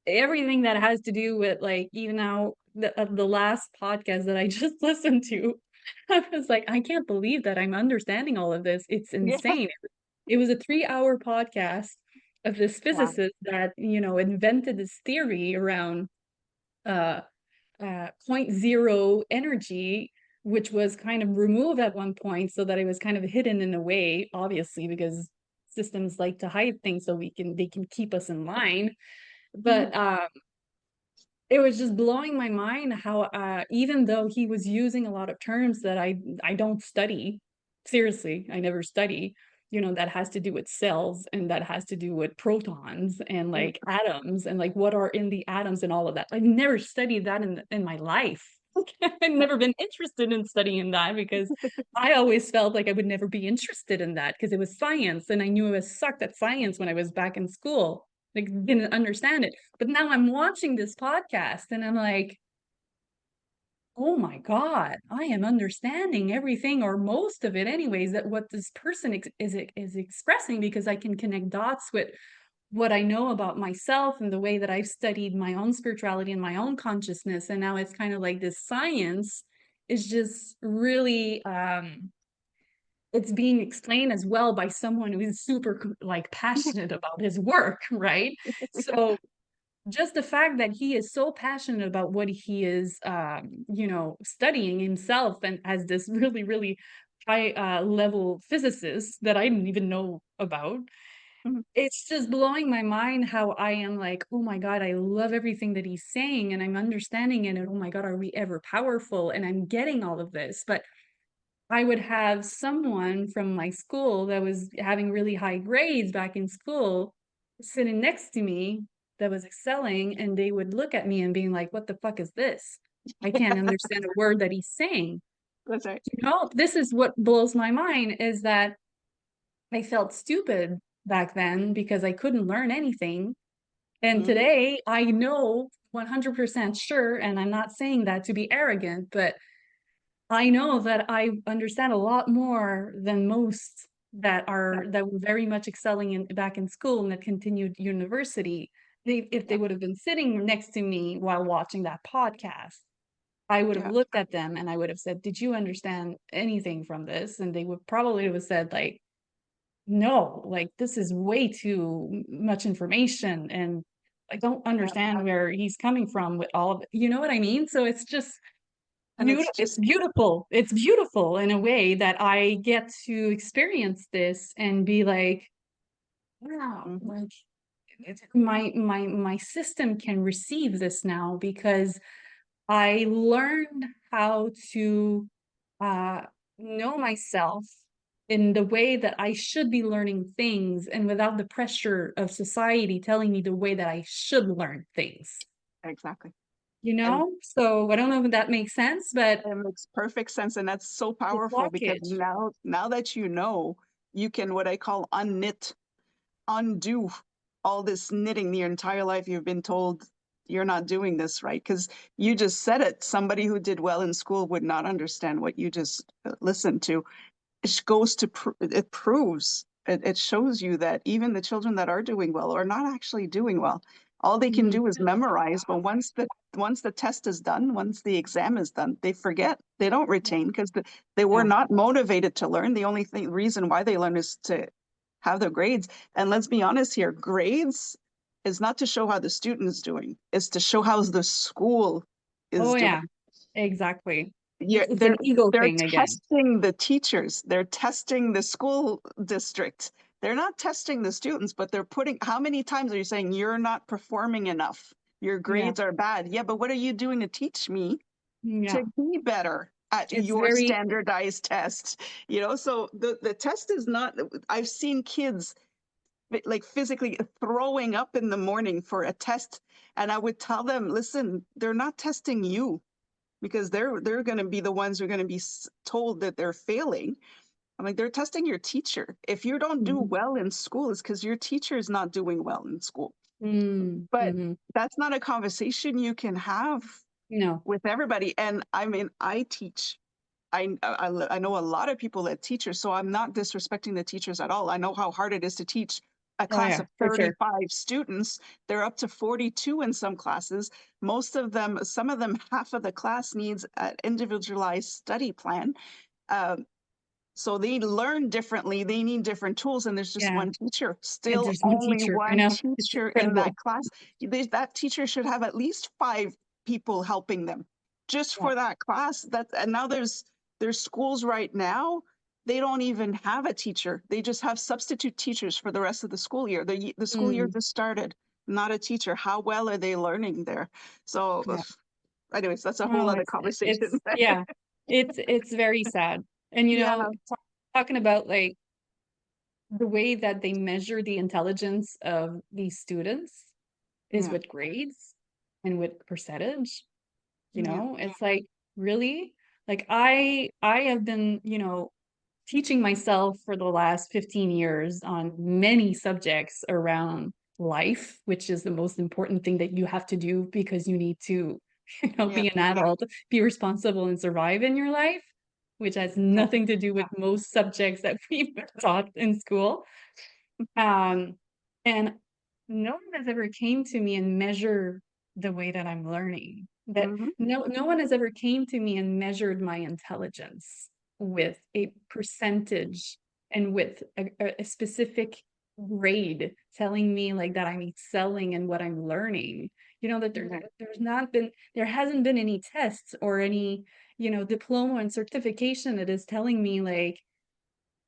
everything that has to do with like even now the last podcast that I just listened to. I was like, I can't believe that I'm understanding all of this. It's Yeah. insane. It was a 3-hour podcast of this Wow. physicist that, invented this theory around uh, point zero energy, which was kind of removed at one point so that it was kind of hidden in a way, obviously, because systems like to hide things so they can keep us in line. Mhm. But it was just blowing my mind how even though he was using a lot of terms that I don't study, seriously, I never study, you know, that has to do with cells and that has to do with protons and Yeah. like atoms and like what are in the atoms and all of that. I've never studied that in my life. I've never been interested in studying that because I always felt like I would never be interested in that because it was science and I knew I was sucked at science when I was back in school. Like didn't understand it. But now I'm watching this podcast and I'm like, oh my God, I am understanding everything or most of it anyways, that what this person is expressing because I can connect dots with what I know about myself and the way that I've studied my own spirituality and my own consciousness. And now it's kind of like this science is just really it's being explained as well by someone who is super like passionate about his work, right? So just the fact that he is so passionate about what he is you know, studying himself and as this really really high level physicist that I didn't even know about, Mhm. it's just blowing my mind how I am like, oh my God, I love everything that he's saying and I'm understanding it and oh my God, are we ever powerful, and I'm getting all of this. But I would have someone from my school that was having really high grades back in school sitting next to me that was excelling, and they would look at me and being like, "What the fuck is this? I can't understand a word that he's saying." That's right. You know, this is what blows my mind is that I felt stupid back then because I couldn't learn anything. And Mhm. today I know 100% sure, and I'm not saying that to be arrogant, but I know that I understand a lot more than most Yeah. that were very much excelling in back in school and that continued university. If they Yeah. would have been sitting next to me while watching that podcast, I would have Yeah. looked at them and I would have said, "Did you understand anything from this?" And they would probably have said like, "No, like this is way too much information and I don't Yeah. understand where he's coming from with all of it." You know what I mean? So it's just And it's it's just beautiful. It's beautiful in a way that I get to experience this and be like, wow, mhm. like my system can receive this now because I learned how to uh know myself in the way that I should be learning things and without the pressure of society telling me the way that I should learn things. Exactly. You And know? So I don't know if that makes sense, but it makes perfect sense. And that's so the powerful because blockage. now that you know, you can what I call unknit, undo all this knitting the entire life you've been told you're not doing this right. Because you just said it. Somebody who did well in school would not understand what you just listened to. It goes to it proves it shows you that even the children that are doing well are not actually doing well. All they can Mhm. do is memorize, but once the test is done, once the exam is done, they forget. They don't Yeah, retain because they were yeah. not motivated to learn. The only reason why they learn is to have their grades. And let's be honest here, grades is not to show how the student is doing, it's to show how the school Oh, is yeah, doing. exactly. Yeah, It's an ego they're thing again. testing the teachers, they're testing the school district. They're not testing the students, but they're putting how many times are you saying you're not performing enough? Your Yeah, grades are bad. Yeah, but what are you doing to teach me to yeah. be better at It's your very standardized test? You know, so the test is not, I've seen kids like physically throwing up in the morning for a test, and I would tell them, listen, they're not testing you because they're going to be the ones who are going to be told that they're failing. I'm like, they're testing your teacher. If you don't do mhm, well in school, it's because your teacher is not doing well in school. But mhm. that's not a conversation you can have No. with everybody. And I mean, I teach. I know a lot of people that teachers, so I'm not disrespecting the teachers at all. I know how hard it is to teach a Oh, class yeah, of for sure. 35 students. They're up to 42 in some classes. Most of them, some of them, half of the class needs an individualized study plan. Um, so they learn differently. They need different tools, and there's just Yeah, one teacher. and Still, there's one only teacher. I one know. It's teacher in that incredible. class. That teacher should have at least five people helping them just Yeah. for that class. That and now there's schools right now. they don't even have a teacher. They just have substitute teachers for the rest of the school year. The school year Mm, just started, not a teacher. How well are they learning there? So, yeah. anyways, that's a whole Oh, other conversation. it's yeah. It's very sad. And Yeah, talking about like the way that they measure the intelligence of these students is yeah, with grades and with percentage. yeah, It's like, really? Like I have been, teaching myself for the last 15 years on many subjects around life, which is the most important thing that you have to do because you need to, yeah, be an yeah, adult, be responsible and survive in your life, which has yeah. nothing to do with most subjects that we've been taught in school. Um, and no one has ever came to me and measured the way that I'm learning. That Hmm. no one has ever came to me and measured my intelligence with a percentage and with a specific grade telling me like that I'm excelling in what I'm learning. That Yeah, there hasn't been any tests or any, diploma and certification that is telling me like,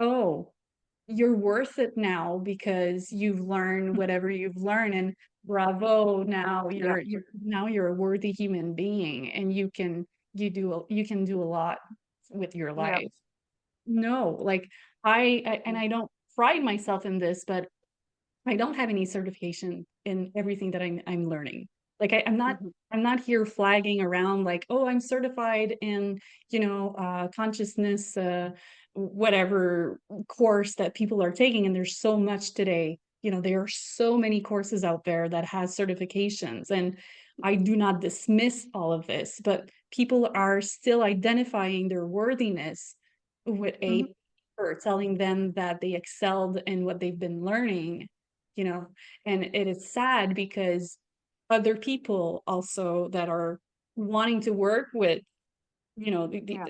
oh, you're worth it now because you've learned whatever you've learned, and bravo, now yeah, you're a worthy human being and you can do a lot with your yeah, life. No, like and I don't pride myself in this, but I don't have any certification in everything that I'm learning. Like mhm, I'm not here flagging around like, oh, I'm certified in, consciousness, whatever course that people are taking. And there's so much today. There are so many courses out there that has certifications. And I do not dismiss all of this, but people are still identifying their worthiness with mhm, a or telling them that they excelled in what they've been learning, you know, and it is sad because other people also that are wanting to work with, yeah,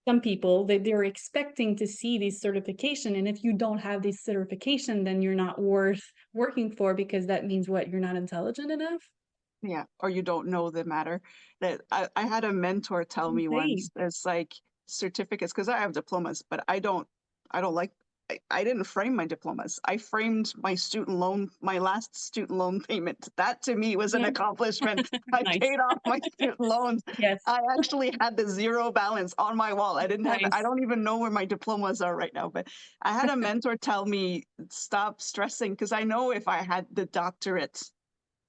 some people they're expecting to see these certification, and if you don't have this certification, then you're not worth working for because that means what? You're not intelligent enough? yeah. Or you don't know the matter. That I had a mentor tell me Insane. once, it's like certificates, because I have diplomas, but I don't like I didn't frame my diplomas. I framed my student loan, my last student loan payment. That to me was an Yeah. accomplishment. I Nice. paid off my student loans. Yes. I actually had the zero balance on my wall. I Nice. don't even know where my diplomas are right now, but I had a mentor tell me, stop stressing, because I know if I had the doctorate,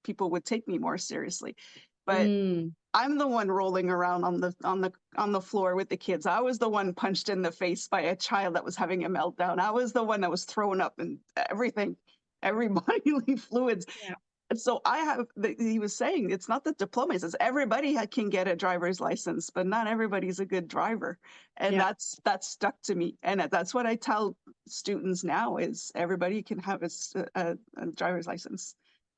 people would take me more seriously. But Mm, I'm the one rolling around on the floor with the kids. I was the one punched in the face by a child that was having a meltdown. I was the one that was thrown up and everything, every bodily fluids. yeah. And so he was saying it's not the diploma, it's everybody can get a driver's license, but not everybody's a good driver. And Yeah. that's stuck to me. And that's what I tell students now is everybody can have a driver's license.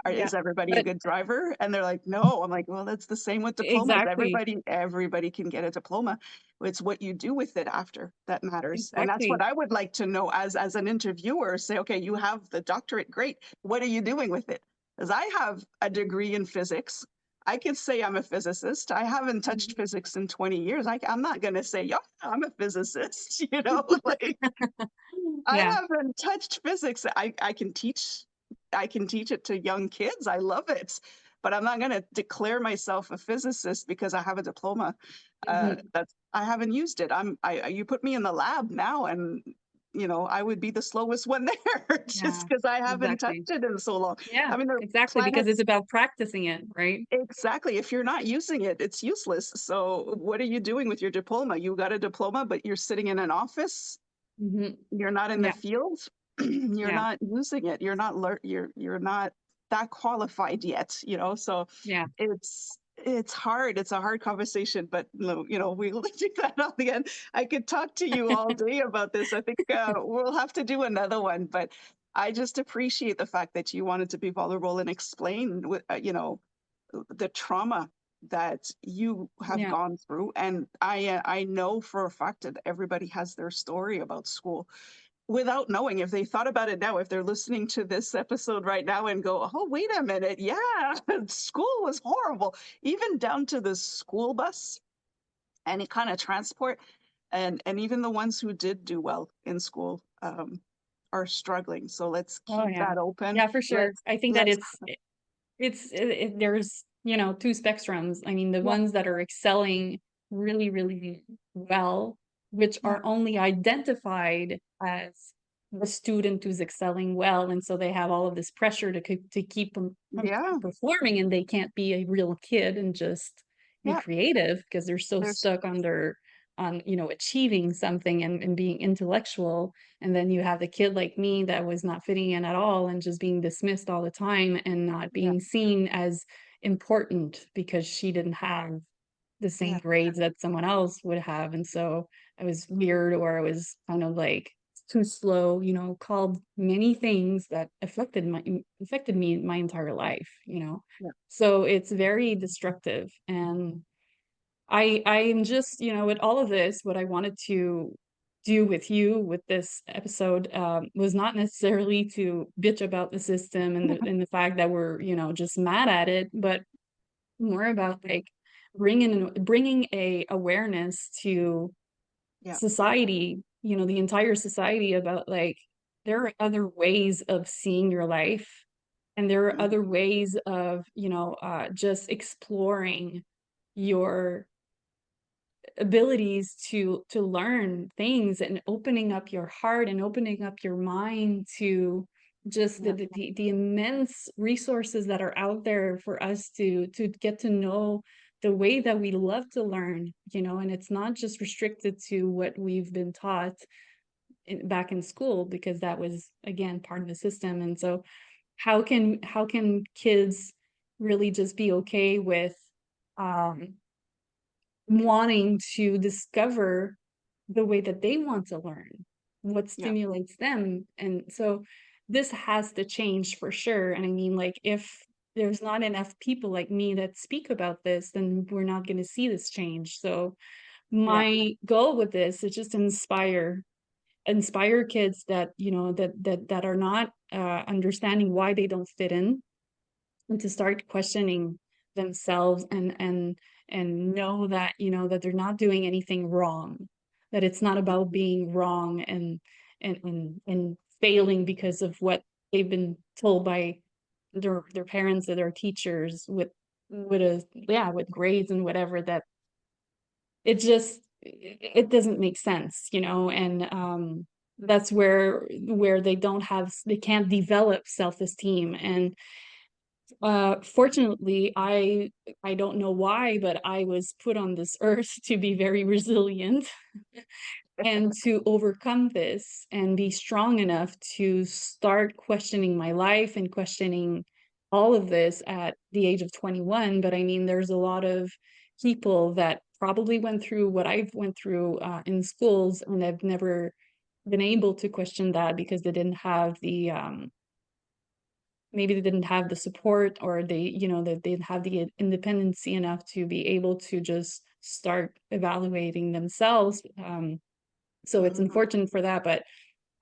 Yeah. Is everybody a But good driver? And they're like, no. I'm like, well, that's the same with diplomas. exactly. Everybody can get a diploma. It's what you do with it after that matters. And that's what Exactly. I would like to know as an interviewer. Say, okay, you have the doctorate, great. What are you doing with it? Because I have a degree in physics. I could say I'm a physicist. I haven't touched Mhm. physics in 20 years. I'm not going to say, yeah, I'm a physicist. Like I Yeah. haven't touched physics. I can teach it to young kids. I love it. But I'm not going to declare myself a physicist because I have a diploma. Mhm. That's I haven't used it. You put me in the lab now, and I would be the slowest one there Yeah. just because I haven't Exactly. touched it in so long. Yeah, I mean, there are exactly, because it's planets. about practicing it, right? Exactly. If you're not using it, it's useless. So what are you doing with your diploma? You got a diploma, but you're sitting in an office. Mhm. You're not in the Yeah, field. You're yeah, not using it. You're not that qualified yet. So yeah. it's hard. It's a hard conversation, but no, we'll do that all again. I could talk to you all day about this. I think we'll have to do another one, but I just appreciate the fact that you wanted to be vulnerable and explain the trauma that you have Yeah. gone through. And I know for a fact that everybody has their story about school without knowing. If they thought about it now, if they're listening to this episode right now and go, oh, wait a minute, yeah, school was horrible, even down to the school bus, any kind of transport. and even the ones who did do well in school are struggling. So let's Oh keep yeah. that open. Yeah, for sure. Let's I think that let's there's, two spectrums. I mean, the yeah, ones that are excelling really, really well, which yeah, are only identified as the student who's excelling well, and so they have all of this pressure to keep them from yeah, performing, and they can't be a real kid and just be yeah. creative because they're so There's stuck on achieving something and being intellectual. And then you have the kid like me that was not fitting in at all and just being dismissed all the time and not yeah, being seen as important because she didn't have the same yeah, grades that someone else would have. And so I was weird, or I was kind of like too slow, called many things that affected me my entire life. yeah, So it's very destructive. And I'm just, with all of this, what I wanted to do with you with this episode was not necessarily to bitch about the system and the fact that we're, just mad at it, but more about like bringing a awareness to yeah, society, the entire society, about like there are other ways of seeing your life, and there are mhm, other ways of, just exploring your abilities to learn things and opening up your heart and opening up your mind to just yeah, the immense resources that are out there for us to get to know the way that we love to learn, and it's not just restricted to what we've been taught back in school, because that was again part of the system. And so how can kids really just be okay with um wanting to discover the way that they want to learn, what yeah, stimulates them. And so this has to change for sure. And I mean, like, if there's not enough people like me that speak about this, then we're not going to see this change. So yeah, my goal with this is just inspire kids that, that are not understanding why they don't fit in, and to start questioning themselves, and know that, that they're not doing anything wrong, that it's not about being wrong and failing because of what they've been told by their parents or their teachers, with grades and whatever, that it doesn't make sense, and that's where they can't develop self-esteem. And fortunately, I don't know why, but I was put on this earth to be very resilient and to overcome this and be strong enough to start questioning my life and questioning all of this at the age of 21. But I mean, there's a lot of people that probably went through what I've went through in schools, and have never been able to question that because they didn't have the maybe they didn't have the support, or they didn't have the independency enough to be able to just start evaluating themselves. So it's mhm, unfortunate for that. But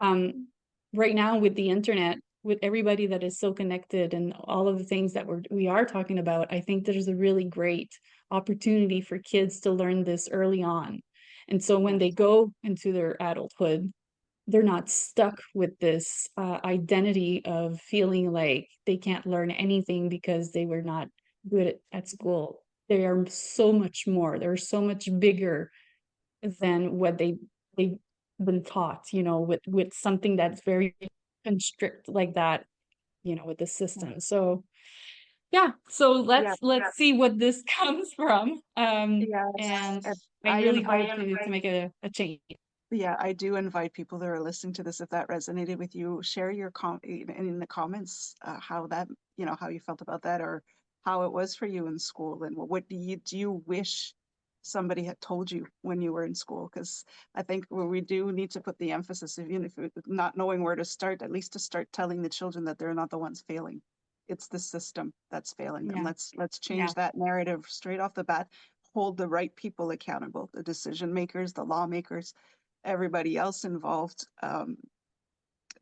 um, right now, with the internet, with everybody that is so connected and all of the things that we are talking about, I think there's a really great opportunity for kids to learn this early on. And so when yeah, they go into their adulthood, they're not stuck with this identity of feeling like they can't learn anything because they were not good at school. They are so much more. They're so much bigger than what they've been taught, with something that's very constrict like that, with the yeah, system. So yeah, so yeah, let's see what this comes from. yes. And And I I really invite hope to make a change. Yeah, I do invite people that are listening to this, if that resonated with you, share your in the comments how that, how you felt about that, or how it was for you in school, and what do you wish somebody had told you when you were in school? Because I think we do need to put the emphasis, even if not knowing where to start, at least to start telling the children that they're not the ones failing. It's the system that's failing them. Yeah, Let's yeah, change that narrative straight off the bat. Hold the right people accountable, the decision makers, the lawmakers, everybody else involved.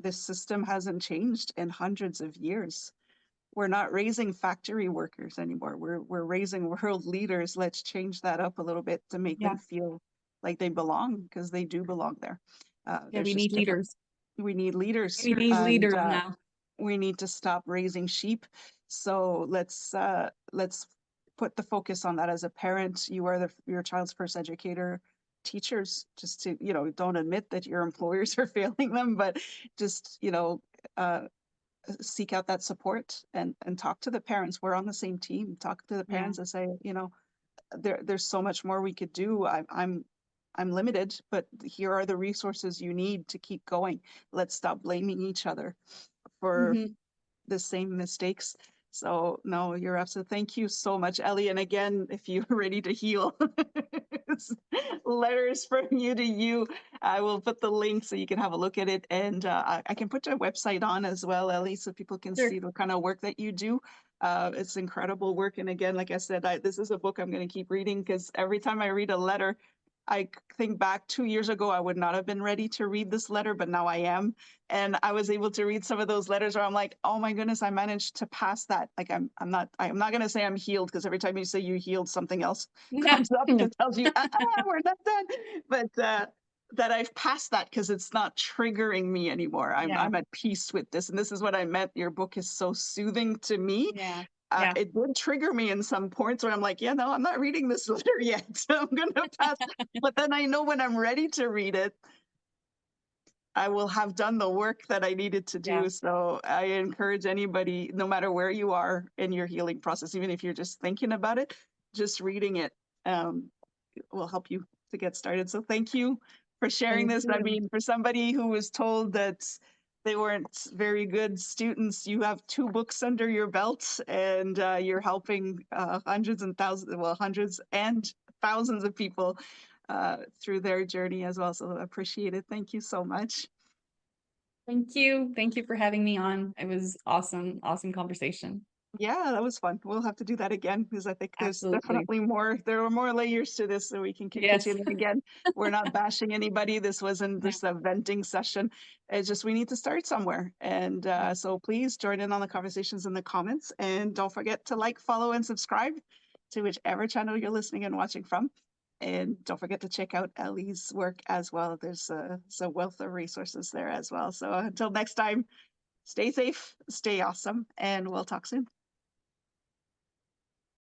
This system hasn't changed in hundreds of years. We're not raising factory workers anymore. We're raising world leaders. Let's change that up a little bit to make them yeah. feel like they belong, because they do belong there. Yeah, There's we just need different. leaders. We need leaders, We need and leaders now. we need to stop raising sheep. So let's put the focus on that. As a parent, you are your child's first educator. Teachers, just to, don't admit that your employers are failing them, but just, uh, seek out that support, and talk to the parents. We're on the same team. Talk to the Yeah. parents and say, there's so much more we could do. I'm limited, but here are the resources you need to keep going. Let's stop blaming each other for Hmm. the same mistakes. So no, you're absolutely. Thank you so much, Ellie. And again, if you're ready to heal, it's letters from you to you. I will put the link so you can have a look at it, and I can put your website on as well, Ellie, so people can Sure. see the kind of work that you do. It's incredible work. And again, like I said, this is a book I'm going to keep reading, because every time I read a letter, I think back 2 years ago, I would not have been ready to read this letter, but now I am. And I was able to read some of those letters where I'm like, oh my goodness, I managed to pass that. Like I'm not going to say I'm healed, because every time you say you healed, something else Yeah. comes up that tells you, we're not done. But that I've passed that, because it's not triggering me anymore. Yeah. I'm at peace with this. And this is what I meant. Your book is so soothing to me. Yeah. Yeah. It would trigger me in some points where I'm like, yeah, no, I'm not reading this letter yet. So I'm going to pass. But then I know when I'm ready to read it, I will have done the work that I needed to Yeah. do. So I encourage anybody, no matter where you are in your healing process, even if you're just thinking about it, just reading it um, will help you to get started. So thank you for sharing Thank this. I you. mean, for somebody who was told that they weren't very good students, you have 2 books under your belt, and you're helping hundreds and thousands, well, hundreds and thousands of people through their journey as well. So I appreciate it. Thank you so much. Thank you. Thank you for having me on. It was awesome. Awesome conversation. Yeah, that was fun. We'll have to do that again, because I think there's Absolutely. definitely more. There are more layers to this, so we can Yes. continue again. We're not bashing anybody. This wasn't No. just a venting session. It's just we need to start somewhere, and Yeah. so please join in on the conversations in the comments, and don't forget to like, follow, and subscribe to whichever channel you're listening and watching from. And don't forget to check out Ellie's work as well. There's a wealth of resources there as well. So until next time, stay safe, stay awesome, and we'll talk soon.